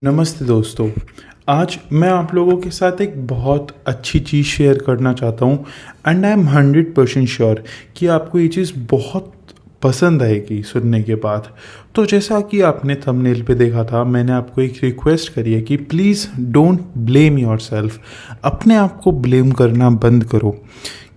नमस्ते दोस्तों। आज मैं आप लोगों के साथ एक बहुत अच्छी चीज़ शेयर करना चाहता हूँ एंड आई एम 100% श्योर कि आपको ये चीज़ बहुत पसंद आएगी सुनने के बाद। तो जैसा कि आपने थंबनेल पे देखा था, मैंने आपको एक रिक्वेस्ट करी है कि प्लीज़ डोंट ब्लेम योरसेल्फ। अपने आप को ब्लेम करना बंद करो।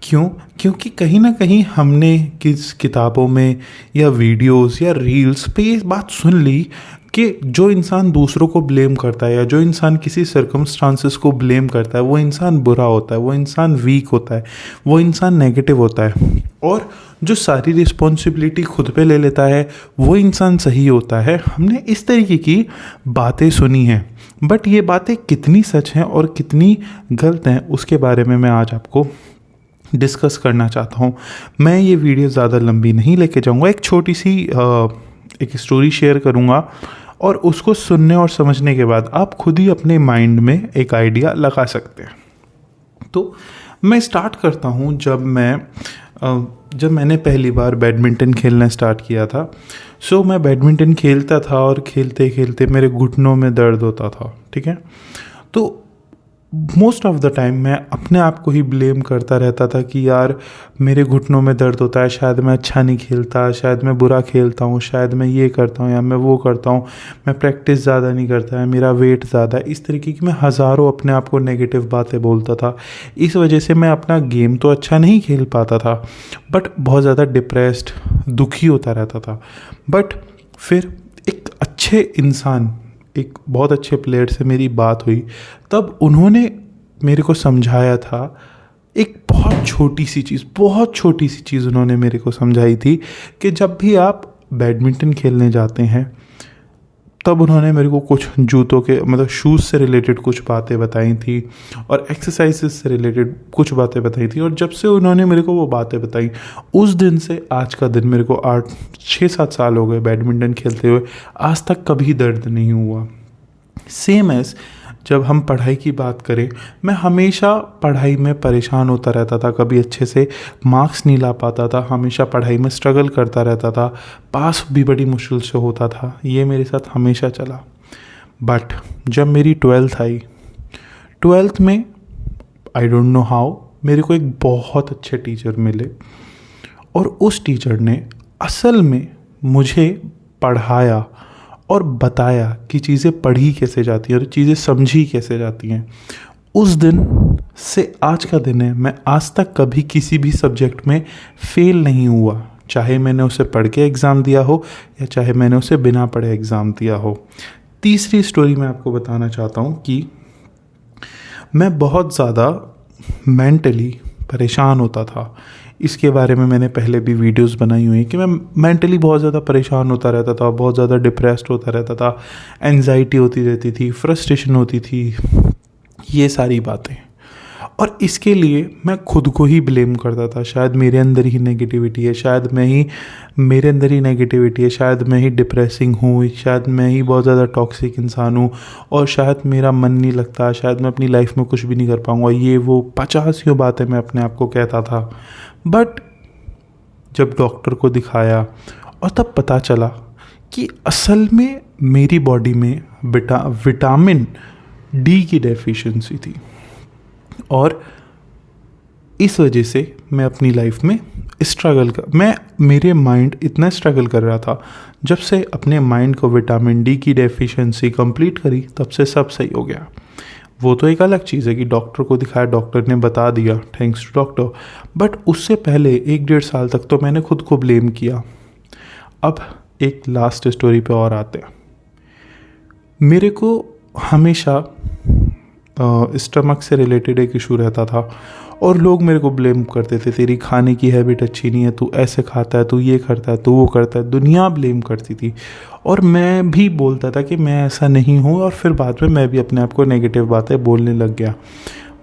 क्यों? क्योंकि कहीं ना कहीं हमने किस किताबों में या वीडियोस या रील्स पे ये बात सुन ली कि जो इंसान दूसरों को ब्लेम करता है या जो इंसान किसी सर्कमस्टांसेस को ब्लेम करता है वो इंसान बुरा होता है, वो इंसान वीक होता है, वो इंसान नेगेटिव होता है। और जो सारी रिस्पॉन्सिबिलिटी खुद पे ले लेता है वो इंसान सही होता है। हमने इस तरीके की बातें सुनी हैं, बट ये बातें कितनी सच हैं और कितनी गलत हैं उसके बारे में मैं आज आपको डिस्कस करना चाहता हूँ। मैं ये वीडियो ज़्यादा लंबी नहीं लेके जाऊँगा, एक छोटी सी एक स्टोरी शेयर करूँगा और उसको सुनने और समझने के बाद आप खुद ही अपने माइंड में एक आइडिया लगा सकते हैं। तो मैं स्टार्ट करता हूँ जब मैंने पहली बार बैडमिंटन खेलना स्टार्ट किया था। मैं बैडमिंटन खेलता था और खेलते खेलते मेरे घुटनों में दर्द होता था। ठीक है, तो मोस्ट ऑफ द टाइम मैं अपने आप को ही ब्लेम करता रहता था कि यार मेरे घुटनों में दर्द होता है, शायद मैं अच्छा नहीं खेलता, शायद मैं बुरा खेलता हूँ, शायद मैं ये करता हूँ या मैं वो करता हूँ, मैं प्रैक्टिस ज़्यादा नहीं करता है, मेरा वेट ज़्यादा है। इस तरीके की मैं हज़ारों अपने आप को नेगेटिव बातें बोलता था। इस वजह से मैं अपना गेम तो अच्छा नहीं खेल पाता था, बट बहुत ज़्यादा डिप्रेस्ड, दुखी होता रहता था। बट फिर एक अच्छे इंसान, एक बहुत अच्छे प्लेयर से मेरी बात हुई, तब उन्होंने मेरे को समझाया था एक बहुत छोटी सी चीज़ उन्होंने मेरे को समझाई थी कि जब भी आप बैडमिंटन खेलने जाते हैं, तब उन्होंने मेरे को कुछ जूतों के मतलब शूज़ से रिलेटेड कुछ बातें बताई थी और एक्सरसाइजेस से रिलेटेड कुछ बातें बताई थी। और जब से उन्होंने मेरे को वो बातें बताई, उस दिन से आज का दिन, मेरे को 6-7 साल हो गए बैडमिंटन खेलते हुए, आज तक कभी दर्द नहीं हुआ। सेम एज़ जब हम पढ़ाई की बात करें, मैं हमेशा पढ़ाई में परेशान होता रहता था, कभी अच्छे से मार्क्स नहीं ला पाता था, हमेशा पढ़ाई में स्ट्रगल करता रहता था, पास भी बड़ी मुश्किल से होता था। ये मेरे साथ हमेशा चला। बट जब मेरी 12th आई, 12th में आई डोंट नो हाउ मेरे को एक बहुत अच्छे टीचर मिले और उस टीचर ने असल में मुझे पढ़ाया और बताया कि चीज़ें पढ़ी कैसे जाती हैं और चीज़ें समझी कैसे जाती हैं। उस दिन से आज का दिन है, मैं आज तक कभी किसी भी सब्जेक्ट में फ़ेल नहीं हुआ, चाहे मैंने उसे पढ़ के एग्ज़ाम दिया हो या चाहे मैंने उसे बिना पढ़े एग्ज़ाम दिया हो। तीसरी स्टोरी मैं आपको बताना चाहता हूँ कि मैं बहुत ज़्यादा मेंटली परेशान होता था। इसके बारे में मैंने पहले भी वीडियोस बनाई हुई हैं कि मैं मेंटली बहुत ज़्यादा परेशान होता रहता था, बहुत ज़्यादा डिप्रेस्ड होता रहता था, एंजाइटी होती रहती थी, फ्रस्ट्रेशन होती थी, ये सारी बातें। और इसके लिए मैं खुद को ही ब्लेम करता था, शायद मेरे अंदर ही नेगेटिविटी है, शायद मैं ही डिप्रेसिंग हूँ, शायद मैं ही बहुत ज़्यादा टॉक्सिक इंसान हूँ और शायद मेरा मन नहीं लगता, शायद मैं अपनी लाइफ में कुछ भी नहीं कर पाऊँगा। ये वो 50 बातें मैं अपने आप को कहता था। बट जब डॉक्टर को दिखाया और तब पता चला कि असल में मेरी बॉडी में विटामिन डी की डेफिशिएंसी थी और इस वजह से मैं अपनी लाइफ में मेरे माइंड इतना स्ट्रगल कर रहा था। जब से अपने माइंड को विटामिन डी की डेफिशिएंसी कंप्लीट करी, तब से सब सही हो गया। वो तो एक अलग चीज़ है कि डॉक्टर को दिखाया, डॉक्टर ने बता दिया, थैंक्स टू डॉक्टर। बट उससे पहले 1-1.5 साल तक तो मैंने खुद को ब्लेम किया। अब एक लास्ट स्टोरी पे और आते हैं। मेरे को हमेशा स्टमक से रिलेटेड एक इशू रहता था और लोग मेरे को ब्लेम करते थे, तेरी खाने की हैबिट अच्छी नहीं है, तू ऐसे खाता है, तू ये करता है, तू वो करता है। दुनिया ब्लेम करती थी और मैं भी बोलता था कि मैं ऐसा नहीं हूँ और फिर बाद में मैं भी अपने आप को नेगेटिव बातें बोलने लग गया।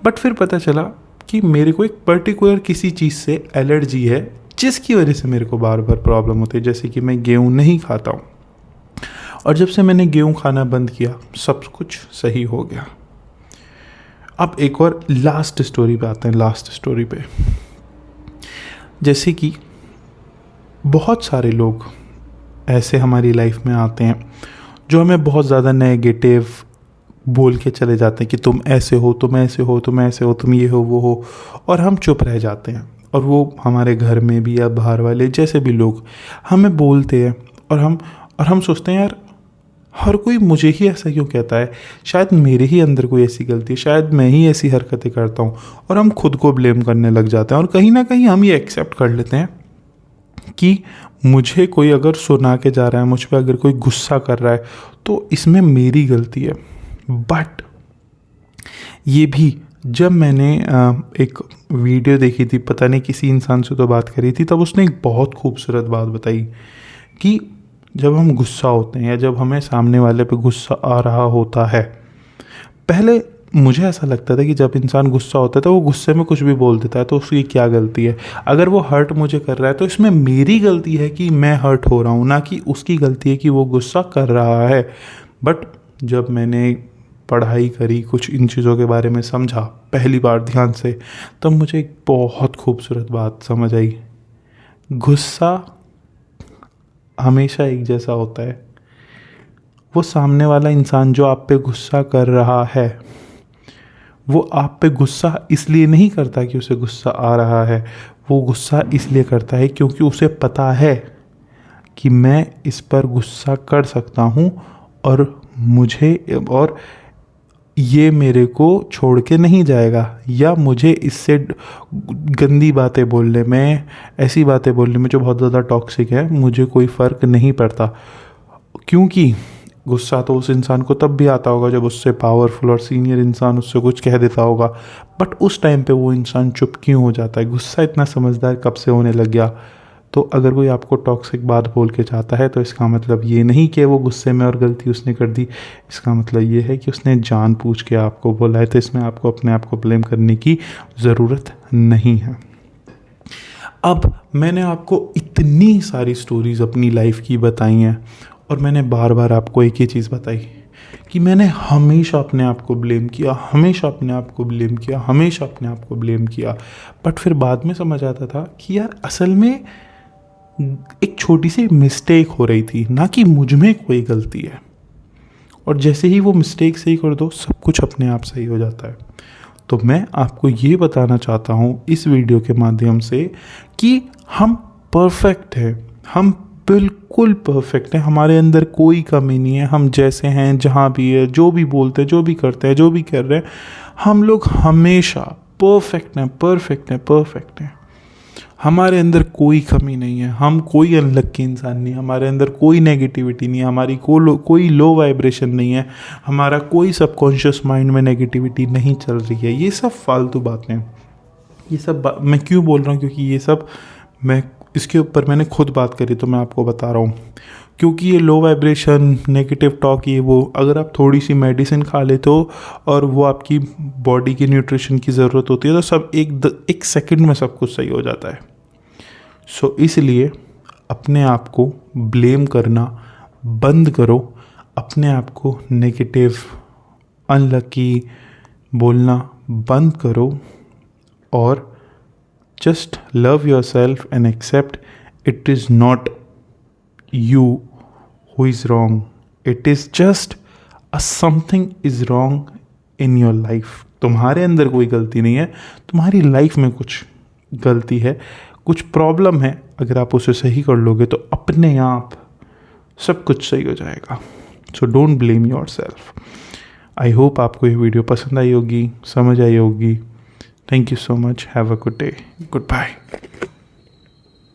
बट फिर पता चला कि मेरे को एक पर्टिकुलर किसी चीज़ से एलर्जी है जिसकी वजह से मेरे को बार बार प्रॉब्लम होती है। जैसे कि मैं गेहूँ नहीं खाता हूँ और जब से मैंने गेहूँ खाना बंद किया, सब कुछ सही हो गया। अब एक और लास्ट स्टोरी पे आते हैं। जैसे कि बहुत सारे लोग ऐसे हमारी लाइफ में आते हैं जो हमें बहुत ज़्यादा नेगेटिव बोल के चले जाते हैं कि तुम ऐसे हो, तुम ऐसे हो, तुम ऐसे हो, तुम ये हो, वो हो, और हम चुप रह जाते हैं। और वो हमारे घर में भी या बाहर वाले जैसे भी लोग हमें बोलते हैं, और हम सोचते हैं यार हर कोई मुझे ही ऐसा क्यों कहता है, शायद मेरे ही अंदर कोई ऐसी गलती है, शायद मैं ही ऐसी हरकतें करता हूँ, और हम खुद को ब्लेम करने लग जाते हैं। और कहीं ना कहीं हम ये एक्सेप्ट कर लेते हैं कि मुझे कोई अगर सुना के जा रहा है, मुझ पर अगर कोई गुस्सा कर रहा है, तो इसमें मेरी गलती है। बट ये भी जब मैंने एक वीडियो देखी थी, पता नहीं किसी इंसान से तो बात करी थी, तब उसने एक बहुत खूबसूरत बात बताई कि जब हम गुस्सा होते हैं या जब हमें सामने वाले पे गुस्सा आ रहा होता है, पहले मुझे ऐसा लगता था कि जब इंसान गुस्सा होता है तो वो गुस्से में कुछ भी बोल देता है, तो उसकी क्या गलती है। अगर वो हर्ट मुझे कर रहा है तो इसमें मेरी गलती है कि मैं हर्ट हो रहा हूँ, ना कि उसकी गलती है कि वो गुस्सा कर रहा है। बट जब मैंने पढ़ाई करी, कुछ इन चीज़ों के बारे में समझा पहली बार ध्यान से, तब मुझे एक बहुत खूबसूरत बात समझ आई। गुस्सा हमेशा एक जैसा होता है। वो सामने वाला इंसान जो आप पे गुस्सा कर रहा है, वो आप पे गुस्सा इसलिए नहीं करता कि उसे गुस्सा आ रहा है, वो गुस्सा इसलिए करता है क्योंकि उसे पता है कि मैं इस पर गुस्सा कर सकता हूँ, और ये मेरे को छोड़ के नहीं जाएगा, या मुझे इससे गंदी बातें बोलने में, ऐसी बातें बोलने में जो बहुत ज़्यादा टॉक्सिक है, मुझे कोई फ़र्क नहीं पड़ता। क्योंकि गुस्सा तो उस इंसान को तब भी आता होगा जब उससे पावरफुल और सीनियर इंसान उससे कुछ कह देता होगा, बट उस टाइम पे वो इंसान चुप क्यों हो जाता है? गुस्सा इतना समझदार कब से होने लग गया? तो अगर कोई आपको टॉक्सिक बात बोल के जाता है, तो इसका मतलब ये नहीं कि वो गुस्से में और गलती उसने कर दी, इसका मतलब ये है कि उसने जानबूझ के आपको बोला है। तो इसमें आपको अपने आप को ब्लेम करने की ज़रूरत नहीं है। अब मैंने आपको इतनी सारी स्टोरीज़ अपनी लाइफ की बताई हैं, और मैंने बार बार आपको एक ही चीज़ बताई कि मैंने हमेशा अपने आप को ब्लेम किया, हमेशा अपने आप को ब्लेम किया, हमेशा अपने आप को ब्लेम किया। बट फिर बाद में समझ आता था कि यार असल में एक छोटी सी मिस्टेक हो रही थी, ना कि मुझ में कोई गलती है। और जैसे ही वो मिस्टेक सही कर दो, सब कुछ अपने आप सही हो जाता है। तो मैं आपको ये बताना चाहता हूँ इस वीडियो के माध्यम से कि हम परफेक्ट हैं, हम बिल्कुल परफेक्ट हैं, हमारे अंदर कोई कमी नहीं है। हम जैसे हैं, जहाँ भी है, जो भी बोलते हैं, जो भी करते हैं, जो भी कर रहे हैं, हम लोग हमेशा परफेक्ट हैं, परफेक्ट हैं, परफेक्ट हैं। हमारे अंदर कोई कमी नहीं है, हम कोई अनलक्की इंसान नहीं, हमारे अंदर कोई नेगेटिविटी नहीं है, हमारी कोई लो वाइब्रेशन नहीं है, हमारा कोई सबकॉन्शियस माइंड में नेगेटिविटी नहीं चल रही है। ये सब फालतू बातें हैं। ये सब मैं क्यों बोल रहा हूँ? क्योंकि ये सब इसके ऊपर मैंने खुद बात करी, तो मैं आपको बता रहा हूँ। क्योंकि ये लो वाइब्रेशन, नेगेटिव टॉक, ये वो, अगर आप थोड़ी सी मेडिसिन खा लेते हो और वो आपकी बॉडी की न्यूट्रिशन की ज़रूरत होती है, तो सब एक सेकंड में सब कुछ सही हो जाता है। सो इसलिए अपने आप को ब्लेम करना बंद करो, अपने आप को नेगेटिव, अनलकी बोलना बंद करो, और just love yourself and accept it is not you who is wrong. It is just something is wrong in your life. तुम्हारे अंदर कोई गलती नहीं है, तुम्हारी लाइफ में कुछ गलती है, कुछ प्रॉब्लम है। अगर आप उसे सही कर लोगे तो अपने आप सब कुछ सही हो जाएगा। So don't blame your self. I hope आपको ये वीडियो पसंद आई होगी, समझ आई होगी। Thank you so much. Have a good day. Goodbye.